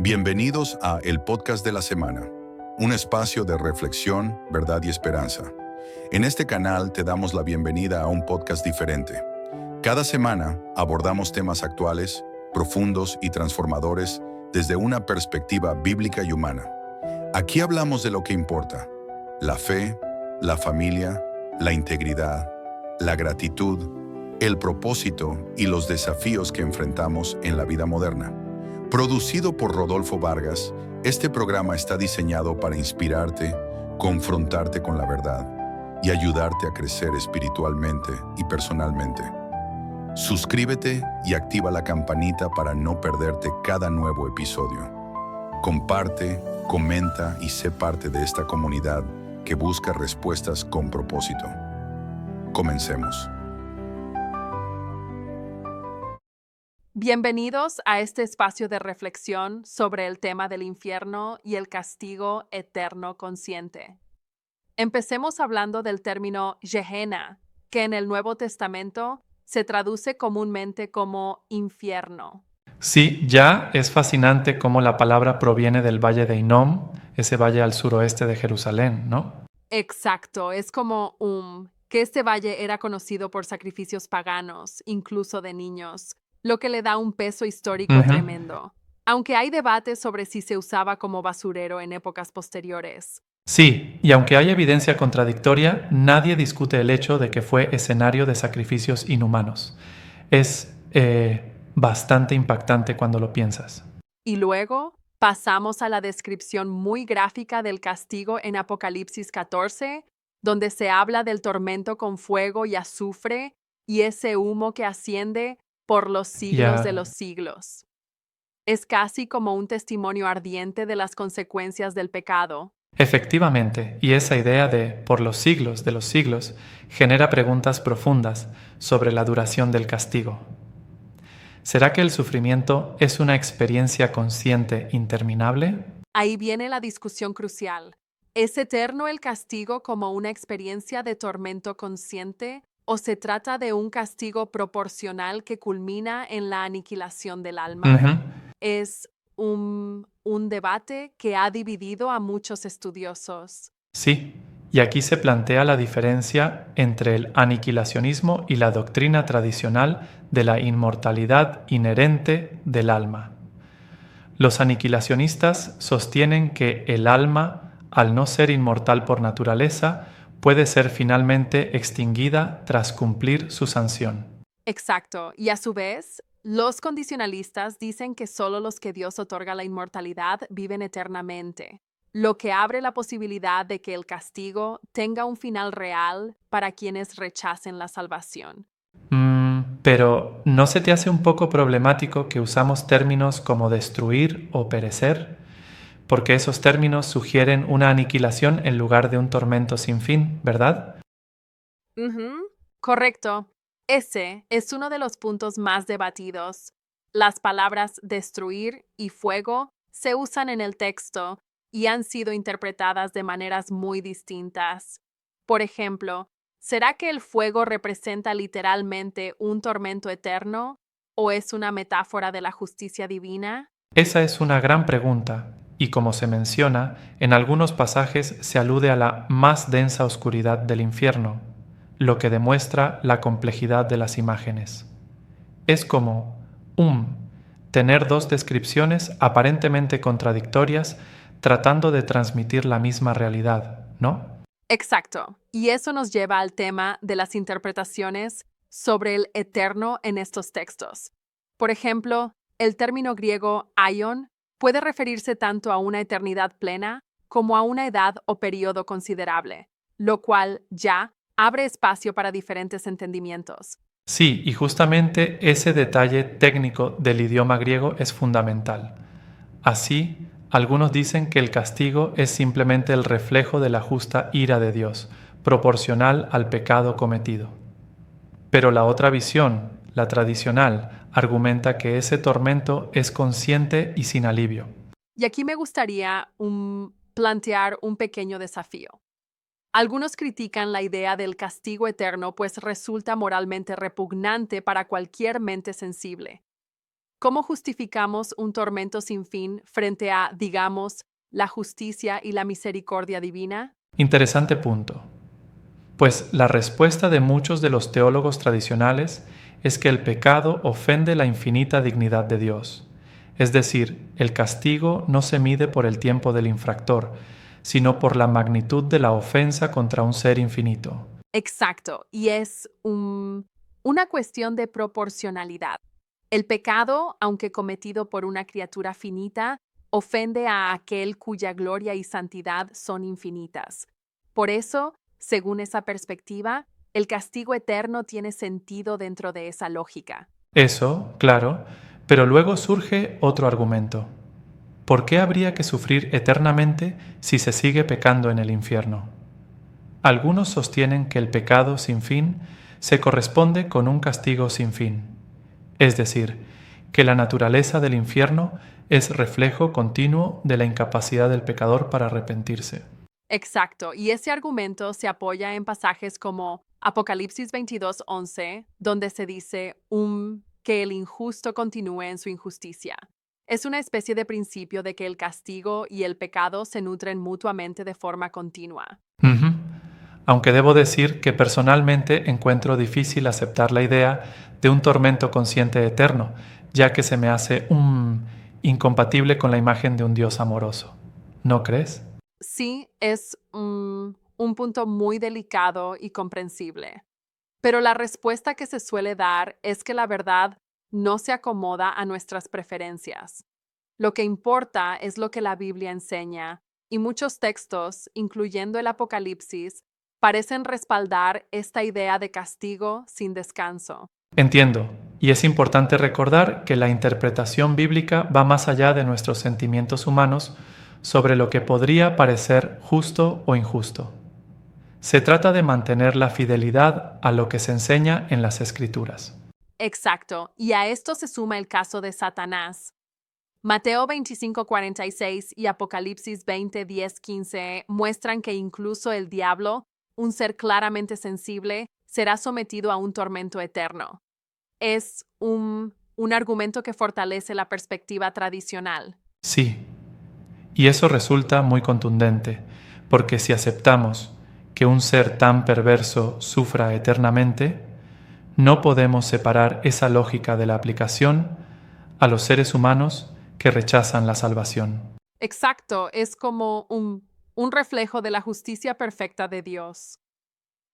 Bienvenidos a El Podcast de la Semana, un espacio de reflexión, verdad y esperanza. En este canal te damos la bienvenida a un podcast diferente. Cada semana abordamos temas actuales, profundos y transformadores desde una perspectiva bíblica y humana. Aquí hablamos de lo que importa: la fe, la familia, la integridad, la gratitud, el propósito y los desafíos que enfrentamos en la vida moderna. Producido por Rodolfo Vargas, este programa está diseñado para inspirarte, confrontarte con la verdad y ayudarte a crecer espiritualmente y personalmente. Suscríbete y activa la campanita para no perderte cada nuevo episodio. Comparte, comenta y sé parte de esta comunidad que busca respuestas con propósito. Comencemos. Bienvenidos a este espacio de reflexión sobre el tema del infierno y el castigo eterno consciente. Empecemos hablando del término Gehenna, que en el Nuevo Testamento se traduce comúnmente como infierno. Sí, ya es fascinante cómo la palabra proviene del valle de Hinnom, ese valle al suroeste de Jerusalén, ¿no? Exacto, es como que este valle era conocido por sacrificios paganos, incluso de niños, lo que le da un peso histórico tremendo, aunque hay debate sobre si se usaba como basurero en épocas posteriores. Sí, y aunque hay evidencia contradictoria, nadie discute el hecho de que fue escenario de sacrificios inhumanos. Es bastante impactante cuando lo piensas. Y luego pasamos a la descripción muy gráfica del castigo en Apocalipsis 14, donde se habla del tormento con fuego y azufre y ese humo que asciende por los siglos de los siglos. Es casi como un testimonio ardiente de las consecuencias del pecado. Efectivamente, y esa idea de por los siglos de los siglos genera preguntas profundas sobre la duración del castigo. ¿Será que el sufrimiento es una experiencia consciente interminable? Ahí viene la discusión crucial. ¿Es eterno el castigo como una experiencia de tormento consciente o se trata de un castigo proporcional que culmina en la aniquilación del alma? Es un debate que ha dividido a muchos estudiosos. Sí, y aquí se plantea la diferencia entre el aniquilacionismo y la doctrina tradicional de la inmortalidad inherente del alma. Los aniquilacionistas sostienen que el alma, al no ser inmortal por naturaleza, puede ser finalmente extinguida tras cumplir su sanción. Exacto, y a su vez, los condicionalistas dicen que solo los que Dios otorga la inmortalidad viven eternamente, lo que abre la posibilidad de que el castigo tenga un final real para quienes rechacen la salvación. Pero ¿no se te hace un poco problemático que usamos términos como destruir o perecer? Porque esos términos sugieren una aniquilación en lugar de un tormento sin fin, ¿verdad? Correcto. Ese es uno de los puntos más debatidos. Las palabras destruir y fuego se usan en el texto y han sido interpretadas de maneras muy distintas. Por ejemplo, ¿será que el fuego representa literalmente un tormento eterno o es una metáfora de la justicia divina? Esa es una gran pregunta, y como se menciona, en algunos pasajes se alude a la más densa oscuridad del infierno, lo que demuestra la complejidad de las imágenes. Es como tener dos descripciones aparentemente contradictorias tratando de transmitir la misma realidad, ¿no? Exacto. Y eso nos lleva al tema de las interpretaciones sobre el eterno en estos textos. Por ejemplo, el término griego aion puede referirse tanto a una eternidad plena como a una edad o periodo considerable, lo cual ya abre espacio para diferentes entendimientos. Sí, y justamente ese detalle técnico del idioma griego es fundamental. Así, algunos dicen que el castigo es simplemente el reflejo de la justa ira de Dios, proporcional al pecado cometido. Pero la otra visión, la tradicional, argumenta que ese tormento es consciente y sin alivio. Y aquí me gustaría plantear un pequeño desafío. Algunos critican la idea del castigo eterno, pues resulta moralmente repugnante para cualquier mente sensible. ¿Cómo justificamos un tormento sin fin frente a, digamos, la justicia y la misericordia divina? Interesante punto. Pues la respuesta de muchos de los teólogos tradicionales es que el pecado ofende la infinita dignidad de Dios. Es decir, el castigo no se mide por el tiempo del infractor, sino por la magnitud de la ofensa contra un ser infinito. Exacto, y es una cuestión de proporcionalidad. El pecado, aunque cometido por una criatura finita, ofende a aquel cuya gloria y santidad son infinitas. Por eso, según esa perspectiva, el castigo eterno tiene sentido dentro de esa lógica. Eso, claro, pero luego surge otro argumento. ¿Por qué habría que sufrir eternamente si se sigue pecando en el infierno? Algunos sostienen que el pecado sin fin se corresponde con un castigo sin fin, es decir, que la naturaleza del infierno es reflejo continuo de la incapacidad del pecador para arrepentirse. Exacto, y ese argumento se apoya en pasajes como Apocalipsis 22:11, donde se dice que el injusto continúe en su injusticia. Es una especie de principio de que el castigo y el pecado se nutren mutuamente de forma continua. Ujú. Aunque debo decir que personalmente encuentro difícil aceptar la idea de un tormento consciente eterno, ya que se me hace incompatible con la imagen de un Dios amoroso. ¿No crees? Sí, es un punto muy delicado y comprensible. Pero la respuesta que se suele dar es que la verdad no se acomoda a nuestras preferencias. Lo que importa es lo que la Biblia enseña, y muchos textos, incluyendo el Apocalipsis, parecen respaldar esta idea de castigo sin descanso. Entiendo, y es importante recordar que la interpretación bíblica va más allá de nuestros sentimientos humanos sobre lo que podría parecer justo o injusto. Se trata de mantener la fidelidad a lo que se enseña en las Escrituras. Exacto, y a esto se suma el caso de Satanás. Mateo 25:46 y Apocalipsis 20:10-15 muestran que incluso el diablo, un ser claramente sensible, será sometido a un tormento eterno. Es un argumento que fortalece la perspectiva tradicional. Sí, y eso resulta muy contundente, porque si aceptamos que un ser tan perverso sufra eternamente, no podemos separar esa lógica de la aplicación a los seres humanos que rechazan la salvación. Exacto, es como un reflejo de la justicia perfecta de Dios.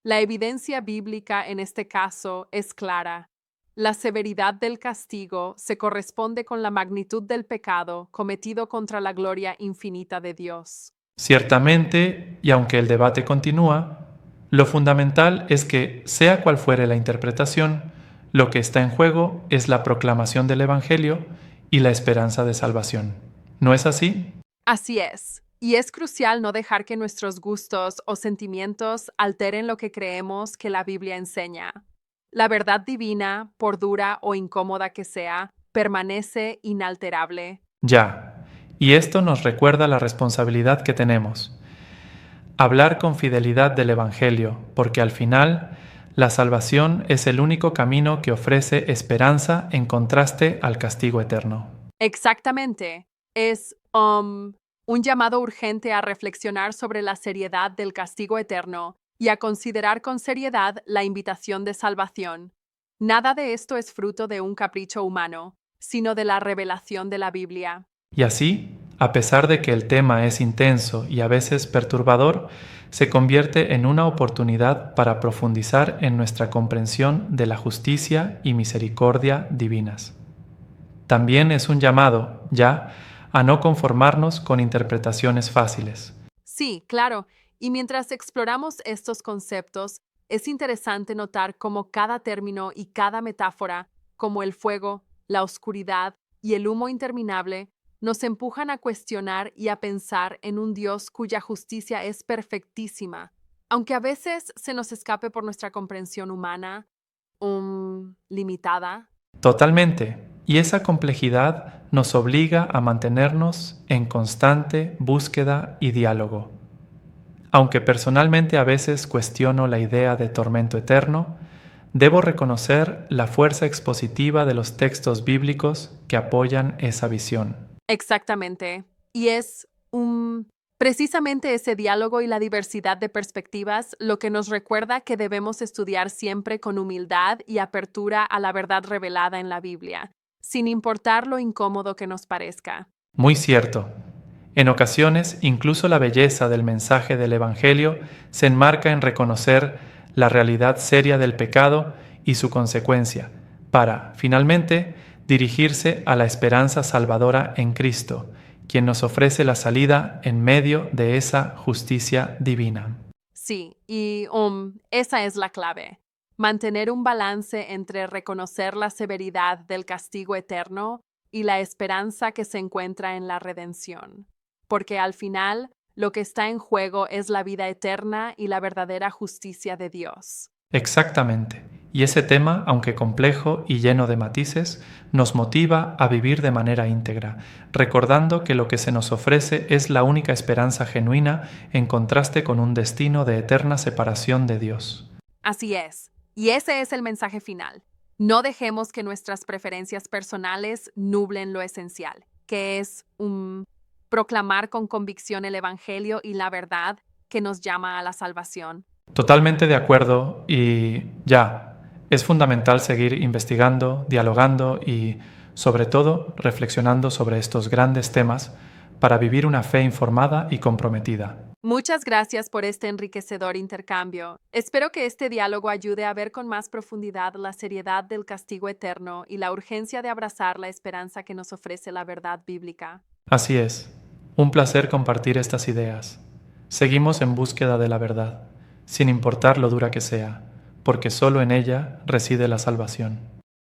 La evidencia bíblica en este caso es clara. La severidad del castigo se corresponde con la magnitud del pecado cometido contra la gloria infinita de Dios. Ciertamente, y aunque el debate continúa, lo fundamental es que, sea cual fuere la interpretación, lo que está en juego es la proclamación del Evangelio y la esperanza de salvación. ¿No es así? Así es, y es crucial no dejar que nuestros gustos o sentimientos alteren lo que creemos que la Biblia enseña. La verdad divina, por dura o incómoda que sea, permanece inalterable. Ya. Y esto nos recuerda la responsabilidad que tenemos. Hablar con fidelidad del Evangelio, porque al final la salvación es el único camino que ofrece esperanza en contraste al castigo eterno. Exactamente. Es un llamado urgente a reflexionar sobre la seriedad del castigo eterno y a considerar con seriedad la invitación de salvación. Nada de esto es fruto de un capricho humano, sino de la revelación de la Biblia. Y así, a pesar de que el tema es intenso y a veces perturbador, se convierte en una oportunidad para profundizar en nuestra comprensión de la justicia y misericordia divinas. También es un llamado, ya, a no conformarnos con interpretaciones fáciles. Sí, claro, y mientras exploramos estos conceptos, es interesante notar cómo cada término y cada metáfora, como el fuego, la oscuridad y el humo interminable, nos empujan a cuestionar y a pensar en un Dios cuya justicia es perfectísima, aunque a veces se nos escape por nuestra comprensión humana, limitada. Totalmente. Y esa complejidad nos obliga a mantenernos en constante búsqueda y diálogo. Aunque personalmente a veces cuestiono la idea de tormento eterno, debo reconocer la fuerza expositiva de los textos bíblicos que apoyan esa visión. Exactamente. Y es precisamente ese diálogo y la diversidad de perspectivas lo que nos recuerda que debemos estudiar siempre con humildad y apertura a la verdad revelada en la Biblia, sin importar lo incómodo que nos parezca. Muy cierto. En ocasiones, incluso la belleza del mensaje del Evangelio se enmarca en reconocer la realidad seria del pecado y su consecuencia, para, finalmente, dirigirse a la esperanza salvadora en Cristo, quien nos ofrece la salida en medio de esa justicia divina. Sí, y esa es la clave. Mantener un balance entre reconocer la severidad del castigo eterno y la esperanza que se encuentra en la redención. Porque al final, lo que está en juego es la vida eterna y la verdadera justicia de Dios. Exactamente. Y ese tema, aunque complejo y lleno de matices, nos motiva a vivir de manera íntegra, recordando que lo que se nos ofrece es la única esperanza genuina en contraste con un destino de eterna separación de Dios. Así es. Y ese es el mensaje final. No dejemos que nuestras preferencias personales nublen lo esencial, que es proclamar con convicción el Evangelio y la verdad que nos llama a la salvación. Totalmente de acuerdo y es fundamental seguir investigando, dialogando y, sobre todo, reflexionando sobre estos grandes temas para vivir una fe informada y comprometida. Muchas gracias por este enriquecedor intercambio. Espero que este diálogo ayude a ver con más profundidad la seriedad del castigo eterno y la urgencia de abrazar la esperanza que nos ofrece la verdad bíblica. Así es. Un placer compartir estas ideas. Seguimos en búsqueda de la verdad, sin importar lo dura que sea, porque solo en ella reside la salvación.